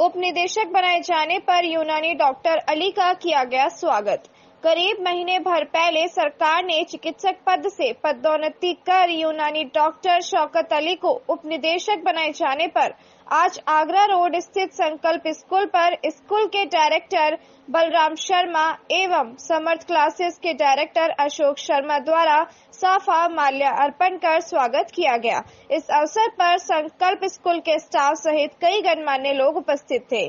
उप निदेशक बनाए जाने पर यूनानी डॉक्टर अली का किया गया स्वागत। करीब महीने भर पहले सरकार ने चिकित्सक पद से पदोन्नति कर यूनानी डॉक्टर शौकत अली को उप निदेशक बनाए जाने पर आज आगरा रोड स्थित संकल्प स्कूल पर स्कूल के डायरेक्टर बलराम शर्मा एवं समर्थ क्लासेस के डायरेक्टर अशोक शर्मा द्वारा साफा माल्या अर्पण कर स्वागत किया गया। इस अवसर पर संकल्प स्कूल के स्टाफ सहित कई गणमान्य लोग उपस्थित थे।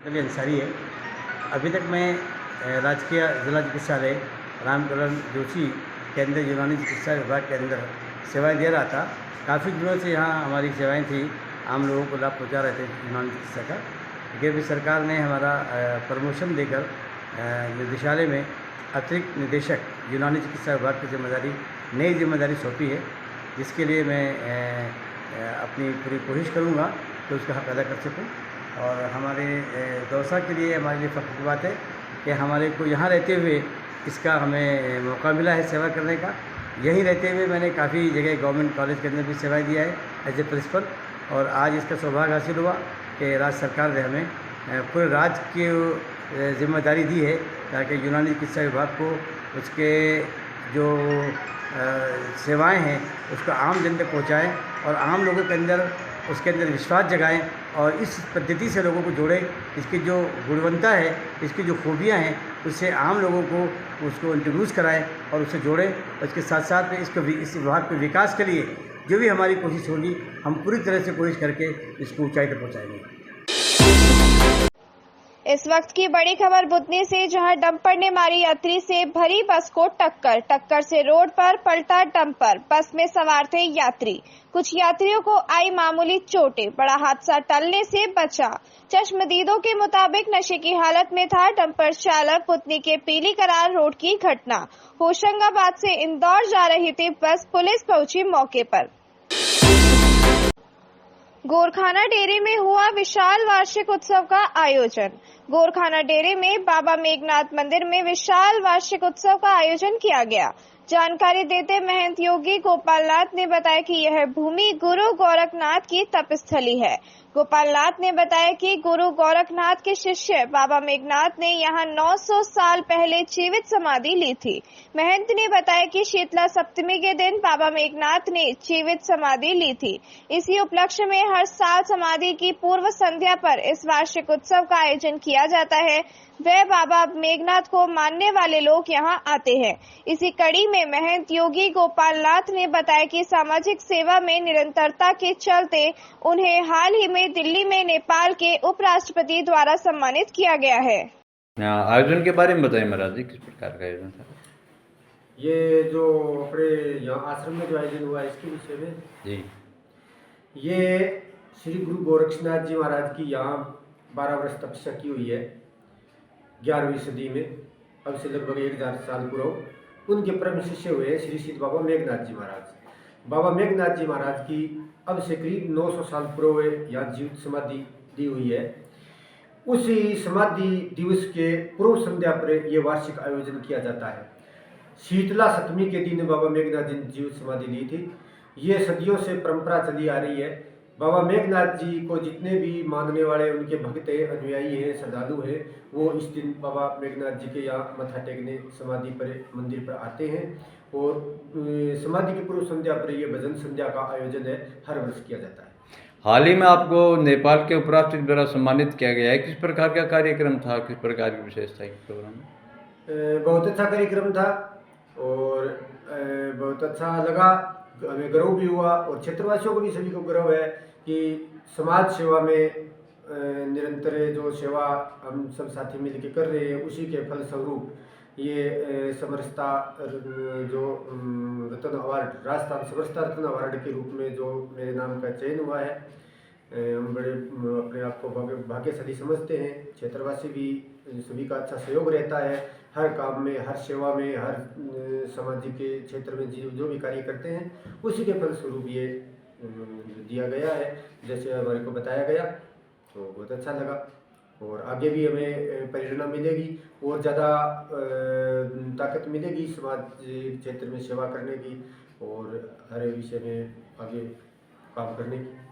अंसारी है। अभी तक मैं राजकीय जिला चिकित्सालय रामकरण जोशी के अंदर यूनानी चिकित्सा विभाग के अंदर सेवाएं दे रहा था। काफ़ी दिनों से यहाँ हमारी सेवाएं थी, आम लोगों को लाभ पहुँचा रहे थे यूनानी चिकित्सा का। लेकिन अभी सरकार ने हमारा प्रमोशन देकर निदेशालय में अतिरिक्त निदेशक यूनानी चिकित्सा विभाग की नई जिम्मेदारी सौंपी है, जिसके लिए मैं अपनी पूरी कोशिश करूँगा कि उसका हक अदा कर सकूँ। और हमारे दौसा के लिए हमारे लिए फ़ख्र की बात है कि हमारे को यहाँ रहते हुए इसका हमें मौका मिला है सेवा करने का। यहीं रहते हुए मैंने काफ़ी जगह गवर्नमेंट कॉलेज के अंदर भी सेवाएं दिया है एज ए प्रिंसिपल, और आज इसका सौभाग्य हासिल हुआ कि राज्य सरकार ने हमें पूरे राज्य की जिम्मेदारी दी है ताकि यूनानी चिकित्सा विभाग को उसके जो सेवाएं हैं उसको आम जन तक पहुँचाएँ और आम लोगों के अंदर उसके अंदर विश्वास जगाएं और इस पद्धति से लोगों को जोड़ें। इसकी जो गुणवत्ता है, इसकी जो खूबियां हैं, उससे आम लोगों को उसको इंट्रोड्यूस कराएं और उससे जोड़ें। और इसके साथ साथ में इस विभाग के विकास के लिए जो भी हमारी कोशिश होगी, हम पूरी तरह से कोशिश करके इसको ऊंचाई तक पहुँचाएंगे। इस वक्त की बड़ी खबर बुधनी से, जहां डंपर ने मारी यात्री से भरी बस को टक्कर से रोड पर पलटा डंपर। बस में सवार थे यात्री। कुछ यात्रियों को आई मामूली चोटें, बड़ा हादसा टलने से बचा। चश्मदीदों के मुताबिक नशे की हालत में था डंपर चालक। बुधनी के पीली करार रोड की घटना। होशंगाबाद से इंदौर जा रही थी बस। पुलिस पहुंची मौके पर। गोरखाना डेरे में हुआ विशाल वार्षिक उत्सव का आयोजन। गोरखाना डेरे में बाबा मेघनाथ मंदिर में विशाल वार्षिक उत्सव का आयोजन किया गया। जानकारी देते महंत योगी गोपालनाथ ने बताया कि यह भूमि गुरु गोरखनाथ की तपस्थली है। गोपालनाथ ने बताया कि गुरु गोरखनाथ के शिष्य बाबा मेघनाथ ने यहाँ 900 साल पहले जीवित समाधि ली थी। महंत ने बताया कि शीतला सप्तमी के दिन बाबा मेघनाथ ने जीवित समाधि ली थी। इसी उपलक्ष्य में हर साल समाधि की पूर्व संध्या पर इस वार्षिक उत्सव का आयोजन किया जाता है। वे बाबा मेघनाथ को मानने वाले लोग यहाँ आते हैं। इसी कड़ी में महंत योगी गोपालनाथ ने बताया कि सामाजिक सेवा में निरंतरता के चलते उन्हें हाल ही में दिल्ली में नेपाल के उपराष्ट्रपति द्वारा सम्मानित किया गया है। आयोजन के बारे में बताइए महाराज जी, किस प्रकार का आयोजन था? ये जो अपने यहाँ आश्रम में जो आयोजन हुआ इसके विषय में जी, ये श्री गुरु गोरक्षनाथ जी महाराज की यहाँ 12 वर्ष तपस्या की हुई है 11वीं सदी में। अब से लगभग 1000 साल पूर्व उनके परम शिष्य हुए श्री सिद्ध बाबा मेघनाथ जी महाराज। बाबा मेघनाथ जी महाराज की अब से करीब 900 साल पूर्व यहाँ जीवित समाधि दी हुई है। उसी समाधि दिवस के पूर्व संध्या पर यह वार्षिक आयोजन किया जाता है। शीतला सप्तमी के दिन बाबा मेघनाथ जी ने जीवित समाधि ली थी। ये सदियों से परंपरा चली आ रही है। बाबा मेघनाथ जी को जितने भी मानने वाले उनके भक्त हैं, अनुयायी हैं, श्रद्धालु हैं, वो इस दिन बाबा मेघनाथ जी के यहाँ मत्था टेकने समाधि पर मंदिर पर आते हैं। और समाधि की पूर्व संध्या पर यह भजन संध्या का आयोजन है, हर वर्ष किया जाता है। हाल ही में आपको नेपाल के उपराष्ट्रपति द्वारा सम्मानित किया गया है। किस प्रकार का कार्यक्रम था, किस प्रकार की विशेषता है प्रोग्राम में? बहुत अच्छा कार्यक्रम था और बहुत अच्छा लगा, हमें गर्व भी हुआ और क्षेत्रवासियों को भी सभी को गर्व है कि समाज सेवा में निरंतर जो सेवा हम सब साथी मिलकर कर रहे हैं, उसी के फलस्वरूप ये समरसता जो रत्न अवार्ड, राजस्थान समरसता रत्न अवार्ड के रूप में जो मेरे नाम का चयन हुआ है, हम बड़े अपने आप को भाग्यशाली समझते हैं। क्षेत्रवासी भी सभी का अच्छा सहयोग रहता है हर काम में, हर सेवा में, हर सामाजिक के क्षेत्र में जो भी कार्य करते हैं, उसी के फलस्वरूप ये दिया गया है जैसे हमारे को बताया गया। तो बहुत अच्छा लगा और आगे भी हमें प्रेरणा मिलेगी और ज़्यादा ताकत मिलेगी समाज क्षेत्र में सेवा करने की और हर विषय में आगे काम करने की।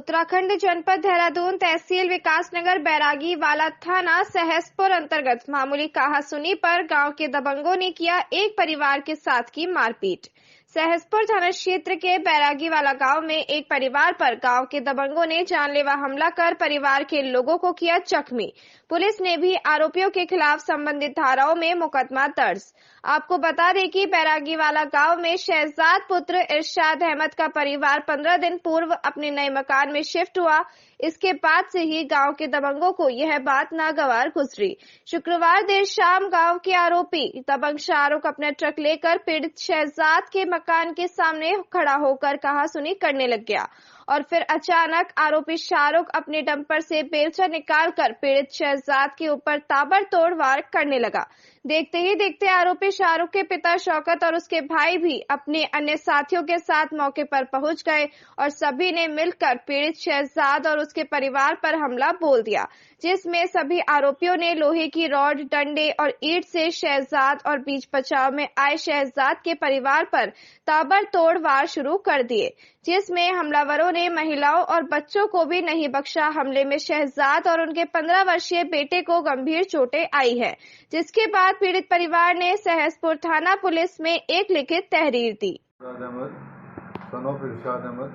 उत्तराखंड जनपद देहरादून तहसील विकासनगर बैरागी वाला थाना सहसपुर अंतर्गत मामूली कहासुनी पर गांव के दबंगों ने किया एक परिवार के साथ की मारपीट। सहसपुर थाना क्षेत्र के बैरागी वाला गांव में एक परिवार पर गांव के दबंगों ने जानलेवा हमला कर परिवार के लोगों को किया जख्मी। पुलिस ने भी आरोपियों के खिलाफ संबंधित धाराओं में मुकदमा दर्ज। आपको बता दें कि बैरागी वाला गांव में शहजाद पुत्र इरशाद अहमद का परिवार 15 दिन पूर्व अपने नए मकान में शिफ्ट हुआ। इसके बाद से ही गांव के दबंगों को यह बात नागवार गुजरी। शुक्रवार देर शाम गांव के आरोपी दबंग शाहरुख अपना ट्रक लेकर पीड़ित शहजाद के मकान के सामने खड़ा होकर कहासुनी करने लग गया और फिर अचानक आरोपी शाहरुख अपने डंपर से बेलचा निकालकर पीड़ित शहजाद के ऊपर ताबड़तोड़ वार करने लगा। देखते ही देखते आरोपी शाहरुख के पिता शौकत और उसके भाई भी अपने अन्य साथियों के साथ मौके पर पहुंच गए और सभी ने मिलकर पीड़ित शहजाद और उसके परिवार पर हमला बोल दिया, जिसमें सभी आरोपियों ने लोहे की रॉड, डंडे और ईंट से शहजाद और बीच बचाव में आए शहजाद के परिवार पर ताबड़तोड़ वार शुरू कर दिए, जिसमें हमलावरों ने महिलाओं और बच्चों को भी नहीं बख्शा। हमले में शहजाद और उनके 15 वर्षीय बेटे को गंभीर चोटें आई है, जिसके बाद पीड़ित परिवार ने सहसपुर थाना पुलिस में एक लिखित तहरीर दी। सन ऑफ इरशाद अहमद,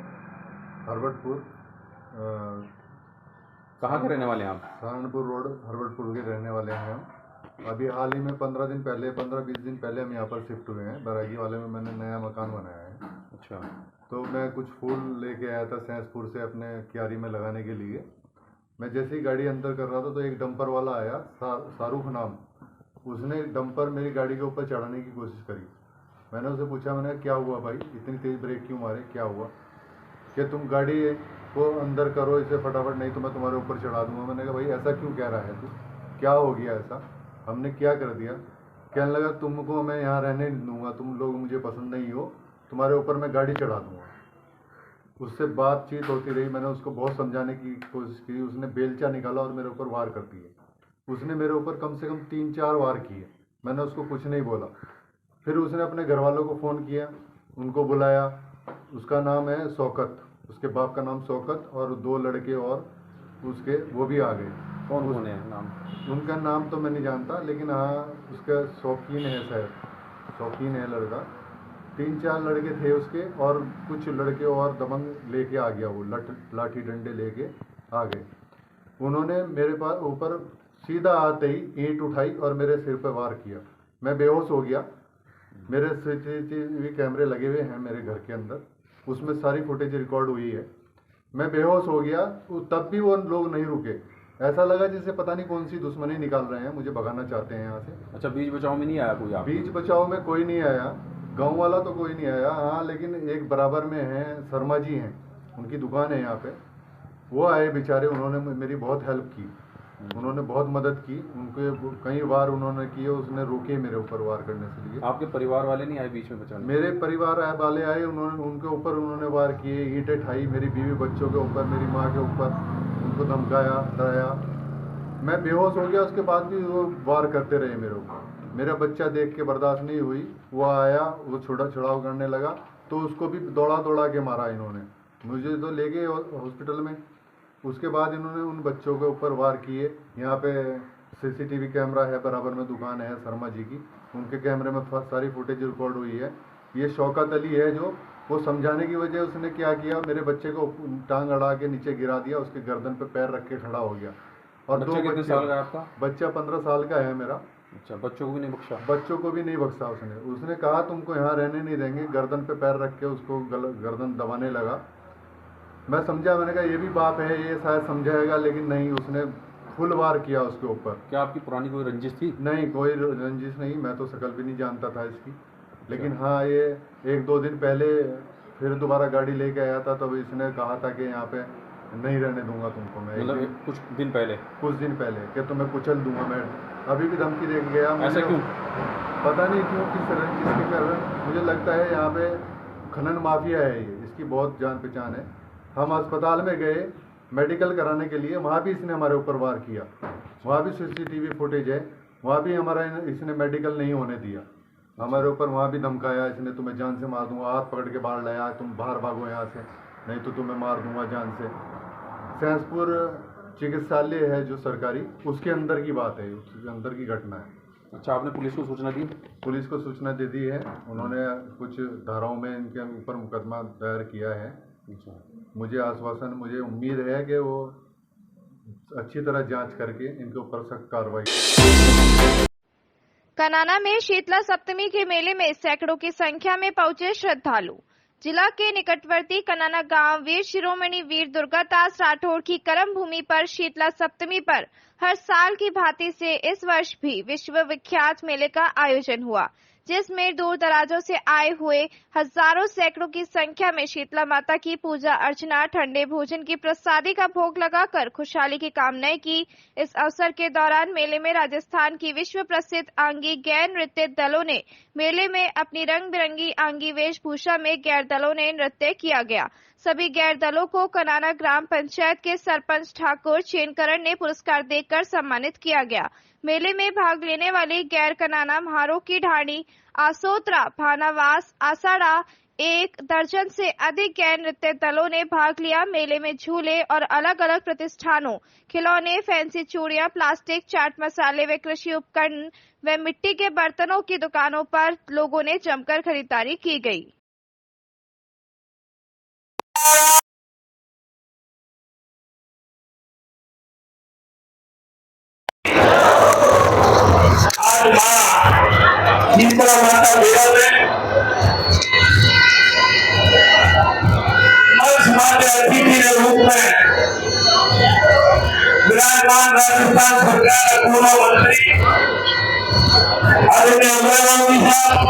हरवटपुर, कहाँ के रहने वाले हैं आप? सहारनपुर रोड, हरवटपुर के रहने वाले हैं हम। अभी हाल ही में 15-20 दिन पहले हम यहाँ पर शिफ्ट हुए हैं। बैरागी वाले में मैंने नया मकान बनाया है। अच्छा। तो मैं कुछ फूल लेके आया था सहसपुर से अपने क्यारी में लगाने के लिए। मैं जैसे ही गाड़ी अंदर कर रहा था तो एक डंपर वाला आया, शाहरुख नाम। उसने डंपर मेरी गाड़ी के ऊपर चढ़ाने की कोशिश करी। मैंने उसे पूछा, मैंने क्या हुआ भाई, इतनी तेज ब्रेक क्यों मारे, क्या हुआ? कि तुम गाड़ी को अंदर करो इसे फटाफट, नहीं तो मैं तुम्हारे ऊपर चढ़ा दूंगा। मैंने कहा भाई ऐसा क्यों कह रहा है तू, क्या हो गया ऐसा, हमने क्या कर दिया? कहने लगा तुमको मैं यहाँ रहने नहीं दूंगा, तुम लोग मुझे पसंद नहीं हो, तुम्हारे ऊपर मैं गाड़ी चढ़ा दूंगा। उससे बातचीत होती रही, मैंने उसको बहुत समझाने की कोशिश की। उसने बेलचा निकाला और मेरे ऊपर वार कर दिए। उसने मेरे ऊपर कम से कम 3-4 वार किए। मैंने उसको कुछ नहीं बोला। फिर उसने अपने घर वालों को फ़ोन किया, उनको बुलाया। उसका नाम है शौकत, उसके बाप का नाम शौकत, और 2 लड़के और उसके वो भी आ गए। कौन कौन है नाम? उनका नाम तो मैं नहीं जानता, लेकिन हाँ उसका शौकीन है, शायद शौकीन है लड़का। 3-4 लड़के थे उसके, और कुछ लड़के और दबंग लेके आ गया। वो लाठी डंडे लेके आ गए। उन्होंने मेरे पास ऊपर सीधा आते ही ईंट उठाई और मेरे सिर पर वार किया। मैं बेहोश हो गया। मेरे CCTV कैमरे लगे हुए हैं मेरे घर के अंदर, उसमें सारी फुटेज रिकॉर्ड हुई है। मैं बेहोश हो गया, तब भी वो लोग नहीं रुके। ऐसा लगा जैसे पता नहीं कौन सी दुश्मनी निकाल रहे हैं, मुझे भगाना चाहते हैं यहाँ से। अच्छा, बीच बचाव में नहीं आया कोई? बीच बचाव में कोई नहीं आया, गांव वाला तो कोई नहीं आया। हाँ, लेकिन एक बराबर में है, शर्मा जी हैं, उनकी दुकान है यहाँ पे, वो आए बेचारे। उन्होंने मेरी बहुत हेल्प की, उन्होंने बहुत मदद की। उनके कई बार उन्होंने किए, उसने रोके मेरे ऊपर वार करने से लिए। आपके परिवार वाले नहीं आए बीच में बचाने? मेरे परिवार वाले आए, उनके ऊपर उन्होंने वार किए, ईंटें ठाई मेरी बीवी बच्चों के ऊपर, मेरी माँ के ऊपर, उनको धमकाया, डराया। मैं बेहोश हो गया, उसके बाद भी वो वार करते रहे मेरे ऊपर। मेरा बच्चा देख के बर्दाश्त नहीं हुई, वो आया, वो छुड़ाव करने लगा, तो उसको भी दौड़ा के मारा इन्होंने। मुझे तो ले गए हॉस्पिटल में। उसके बाद इन्होंने उन बच्चों के ऊपर वार किए। यहाँ पे CCTV कैमरा है, बराबर में दुकान है शर्मा जी की, उनके कैमरे में सारी फुटेज रिकॉर्ड हुई है। ये शौकत अली है, जो वो समझाने की वजह उसने क्या किया, मेरे बच्चे को टांग अड़ा के नीचे गिरा दिया, उसके गर्दन पे पैर रख के खड़ा हो गया। और बच्चा कितने साल का है आपका? बच्चा 15 साल का है मेरा। अच्छा, बच्चों को भी नहीं बख्शा? बच्चों को भी नहीं बख्शा उसने कहा तुमको यहाँ रहने नहीं देंगे। गर्दन पे पैर रख के उसको गर्दन दबाने लगा। मैं समझा, मैंने कहा ये भी बाप है, ये शायद समझाएगा, लेकिन नहीं, उसने फुल वार किया उसके ऊपर। क्या आपकी पुरानी कोई रंजिश थी? नहीं, कोई रंजिश नहीं, मैं तो शकल भी नहीं जानता था इसकी। लेकिन हाँ, ये 1-2 दिन पहले फिर दोबारा गाड़ी लेके आया था, तब इसने कहा था कि यहाँ पे नहीं रहने दूंगा तुमको मैं। मतलब कुछ दिन पहले कि तुम्हें कुचल दूंगा। मैं अभी भी धमकी दे के गया। ऐसा क्यों? पता नहीं क्यों, किस किसके कारण। मुझे लगता है यहाँ पे खनन माफिया है ये, इसकी बहुत जान पहचान है। हम अस्पताल में गए मेडिकल कराने के लिए, वहाँ भी इसने हमारे ऊपर वार किया। वहाँ भी CCTV फुटेज है, वहाँ भी हमारा इसने मेडिकल नहीं होने दिया। हमारे ऊपर वहाँ भी धमकाया इसने, तुम्हें जान से मार दूंगा, हाथ पकड़ के बाहर लाया, तुम बाहर भागो यहाँ से। नहीं तो तुम्हें मार दूंगा जान से। सहसपुर चिकित्सालय है जो सरकारी, उसके अंदर की बात है, उसके अंदर की घटना है। अच्छा, आपने पुलिस को सूचना दी? पुलिस को सूचना दे दी है, उन्होंने कुछ धाराओं में इनके ऊपर मुकदमा दायर किया है। अच्छा, मुझे आश्वासन, मुझे उम्मीद है कि वो अच्छी तरह जांच करके इनके ऊपर सख्त कार्रवाई। कनाना में शीतला सप्तमी के मेले में सैकड़ों की संख्या में पहुंचे श्रद्धालु। जिला के निकटवर्ती कनाना गांव वीर शिरोमणि वीर दुर्गादास राठौड़ की कर्म भूमि पर शीतला सप्तमी पर हर साल की भांति से इस वर्ष भी विश्व विख्यात मेले का आयोजन हुआ, जिसमें दूर दराजों से आए हुए हजारों सैकड़ों की संख्या में शीतला माता की पूजा अर्चना, ठंडे भोजन की प्रसादी का भोग लगाकर खुशहाली की कामनाएं की। इस अवसर के दौरान मेले में राजस्थान की विश्व प्रसिद्ध आंगी गैर नृत्य दलों ने मेले में अपनी रंग बिरंगी आंगी वेशभूषा में गैर दलों ने नृत्य किया गया। सभी गैर दलों को कनाना ग्राम पंचायत के सरपंच ठाकुर चेनकरण ने पुरस्कार देकर सम्मानित किया गया। मेले में भाग लेने वाले गैर कनाना म्हारों की ढाणी, आसोत्रा, भानावास, आसाड़ा, 1 दर्जन से अधिक गैर नृत्य दलों ने भाग लिया। मेले में झूले और अलग अलग प्रतिष्ठानों, खिलौने, फैंसी चूड़ियां, प्लास्टिक, चाट मसाले व कृषि उपकरण व मिट्टी के बर्तनों की दुकानों पर लोगों ने जमकर खरीदारी की गई। शीतला माता मेला में समाज अतिथि के रूप में विराजमान राजस्थान सरकार पूर्व मंत्री आदरणीय अमराराम जी साहब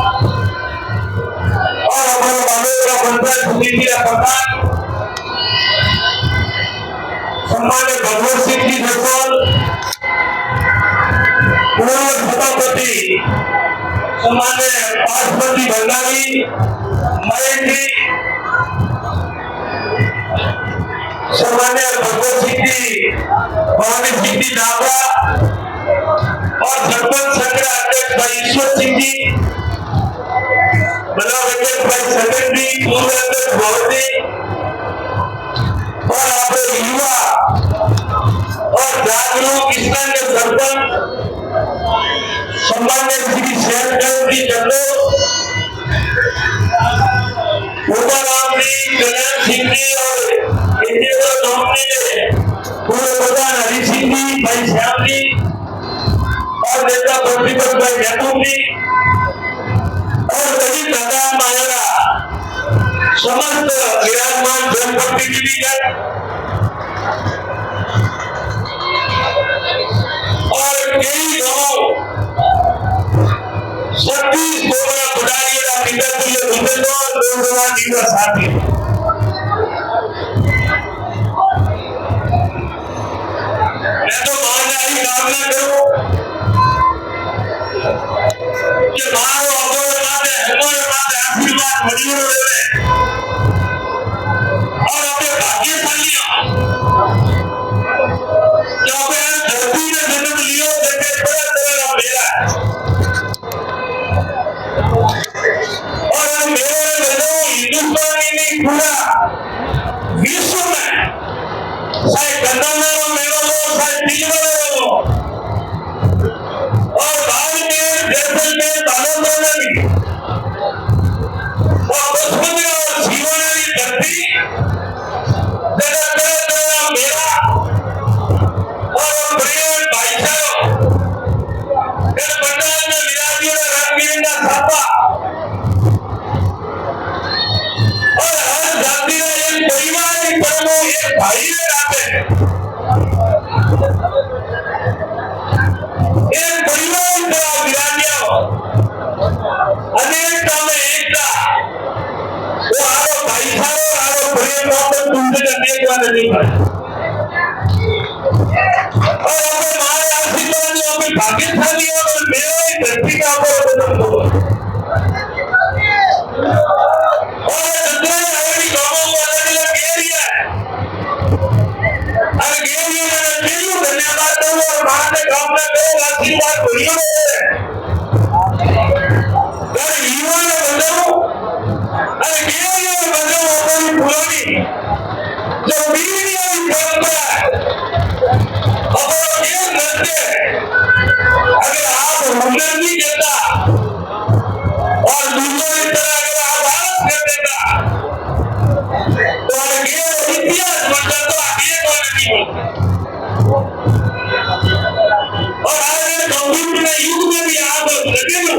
और हमारे बालोद पंचायत समिति के प्रधान सम्मानित भगवत सिंह जी जसवाल, पूर्व सभापति सम्मान्य पार्षद भंडारी, मयंक जी, सम्मान्य भगवत सिंह जी, भवानी सिंह जी नावड़ा और सरपंच संघ अध्यक्ष भाई ईश्वर सिंह जी, ब्लॉक अध्यक्ष भाई सदन जी, पूर्व अध्यक्ष भवन जी और हमारे युवा और जागरूक किसान के सरपंच सम्मान्य श्री शहरगंज जी जल्लो, उपाराम जी, कल्याण सिंह जी और इंजीनियर नौकरी पूर्व प्रधान हरि सिंह जी, भाई श्याम जी और नेता प्रतिपक्ष भाई जैतून जी और सभी प्रधान मायरा समस्त विराजमान जनप्रतिनिधिगण और कई गांव 36 कोबरा पुजारी का पिता तुल्य दुर्गेश्वर दोनों जी का साथी। मैं तो महाराज कामना करूं कि मारो अबोर माते हमारे माते आशीर्वाद मजबूर रहे और अपने भाग्यशालियां जो अपने धरती में जन्म लियो देखे बड़ा तेरा मेरा और मेरे बनो हिंदुस्तान ही नहीं पूरा विश्व में चाहे कन्नौज हो, मेरा हो, चाहे दिल्ली हो और बाड़मेर, जैसलमेर, बालोद में और बचपन और जीवन की धरती जगह तेरा मेरा और प्रेम भाईचारा इस पंडाल में विराजियों ने रंग बिरंगा छापा और हर जाति का एक परिवार, एक परमो, एक भाई ने नाते एक परिवार का विराजिया अनेकता में एकता वो आरो भाईचारा आरो प्रेम वापस तुमसे करने वाले नहीं है और अपने मारे आशीर्वाद जो अपने भाग्यशाली और मेरे धरती का आपको हो और जितने हमारी गांवों में अलग-अलग एरिया है हर एरिया में दिलों धन्यवाद दो और माने काम में दो आशीर्वाद भरियो हर युवा ने बंदो हर एरिया में बंदो अपनी पुरानी जो मीडिया की परंपरा है और ये नृत्य अगर आप हुनर नहीं देता और दूसरों की तरह अगर आप आलस कर देता तो ये इतिहास बन जाता तो आगे कौन नहीं बनता। और आज कंप्यूटर के युग में भी आप लगे लो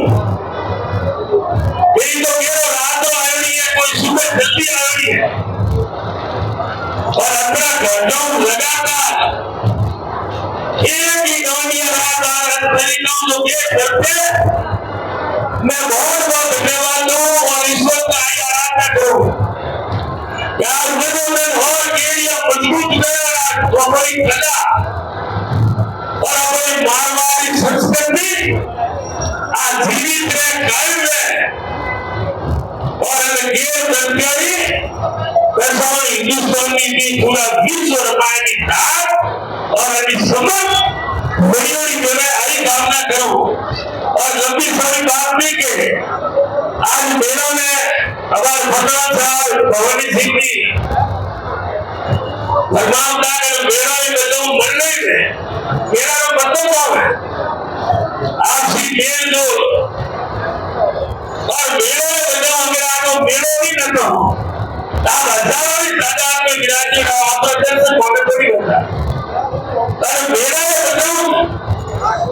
यही तो कह रहा रात तो आयोनी है कोई सुबह जल्दी आयोनी है और अपना घंटों लगातार एक ही कहानियां लगातार तरीकों जो ये करते मैं बहुत बहुत धन्यवाद दूं और ईश्वर का आराधना करूं यार में और केरिया मजबूत करेगा तो हमारी कला और हमारी मारवाड़ी संस्कृति आज जीवित है कायम है और ये जानकारी वैसा हिंदुस्तान की भी पूरा विश्व रमायणी धार और अभी समझ बड़ी बड़ी जगह आई कामना करो और लंबी सारी बात नहीं के आज मेलों में हमारे पटना साहब भवानी सिंह जी तमाम मेरा ही बचाऊ मन नहीं है मेरा तो बच्चों का है आपसी मेल जो और मेलों में बचाओ मेरा तो मेलों ही करता हूँ आप हजारों की तादाद में विराजी का ऑपरेशन से होने को नहीं होता और मेरा ये बचाओ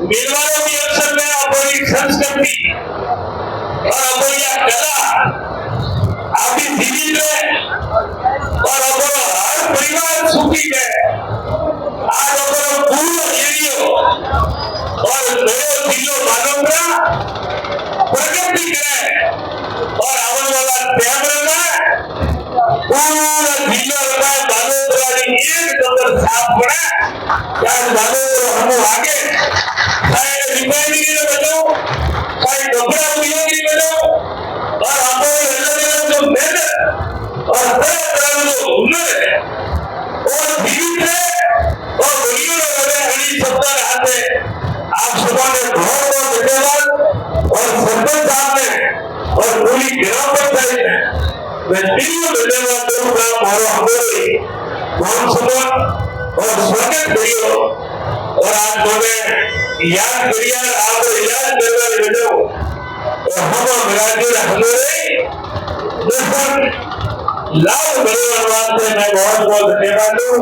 मेलवालों की अक्सर में अपनी संस्कृति और अपनी कला आपकी जीवित है और अपना हर परिवार सुखी है आज अपना पूरा एरियो और नए दिलो मानवता प्रगति करे और आवन वाला कैमरे में पूरा दिलो रखा मानवता एक नंबर साफ पड़े क्या मानव हम आगे चाहे रिफाइनरी में बचाओ चाहे कपड़ा उद्योग में बचाओ और हमारे अलग जो मेहनत और तरह तरह जो हुनर है और जीवित है और वही हरी सत्ता रहते आप सबों ने बहुत बहुत धन्यवाद और सरपंच साहब ने और पूरी ग्राम पंचायत ने मैं दिलों धन्यवाद करूंगा मारो हमारे कौन सुबह और स्वागत करियो और आज मैंने याद करिए आप याद करना बेटो और हम राज्य हमारे लाभ परिवार वास्ते मैं बहुत बहुत धन्यवाद दूं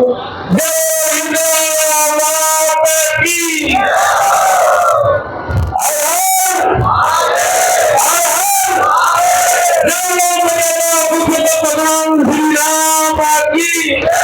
जय हिंद माता की जय भगवान श्री राम की